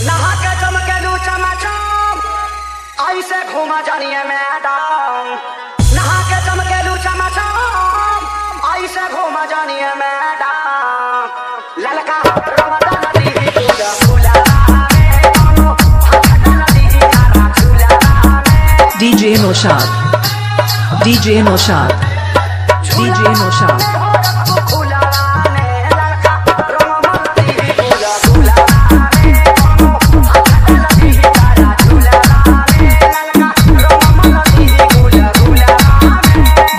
नहा के चमके लू चमाचम ऐसे घूमा जानिए मैडम। नहा के चमके लू चमाचम ऐसे घूमा जानिए मैडम। ललका रमदा नदी पूजा फूला DJ Noshad, DJ Noshad, DJ Noshad.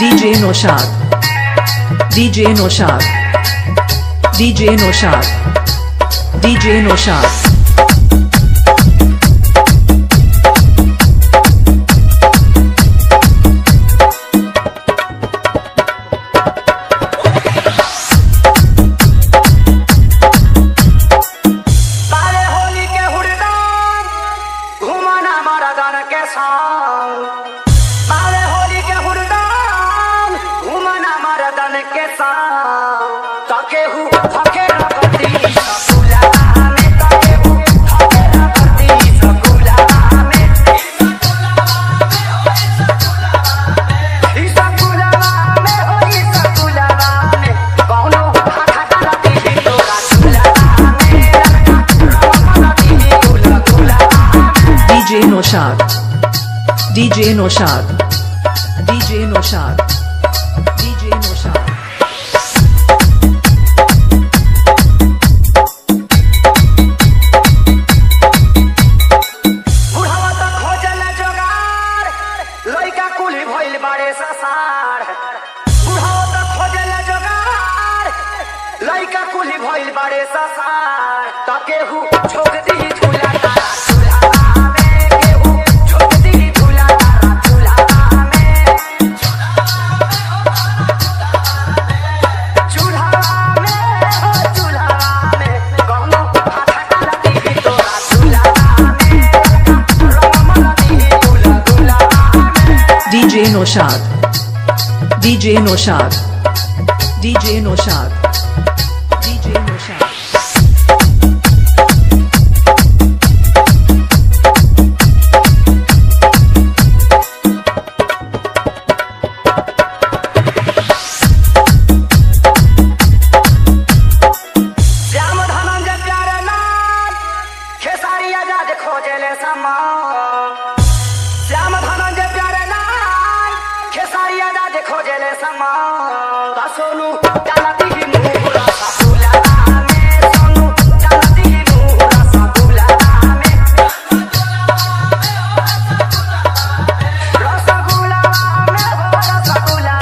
DJ Noshad, DJ Noshad, DJ Noshad, DJ Noshad. DJ Noshad, DJ Noshad, DJ Noshad, DJ Noshad. बुढ़ावा तो खोजल जोगार लइका कुली भइल बाड़े ससार। बुढ़ावा तो खोजल जोगार लइका कुली भइल बाड़े ससार। त केहू छोक दी झूला तारा DJ Noshad, DJ Noshad, DJ Noshad, DJ Noshad. Shyam Dhananjay प्यारे नाथ खेसारी आजाद खोजले समान। श्याम धनंजय प्यारे नाथ खेसारी आजाद खोजले समान। सोनू चलती ही मुहरा सासुला में सोनू चलती ही मुहरा सासुला में रसगुल्ला में हो रसगुल्ला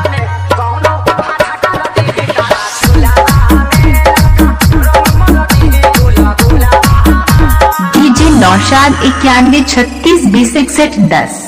में कौनो हाथा चलती ही तारा झूला में रममलती ही गुला गुला। DJ Noshad 91 36 20 61 10।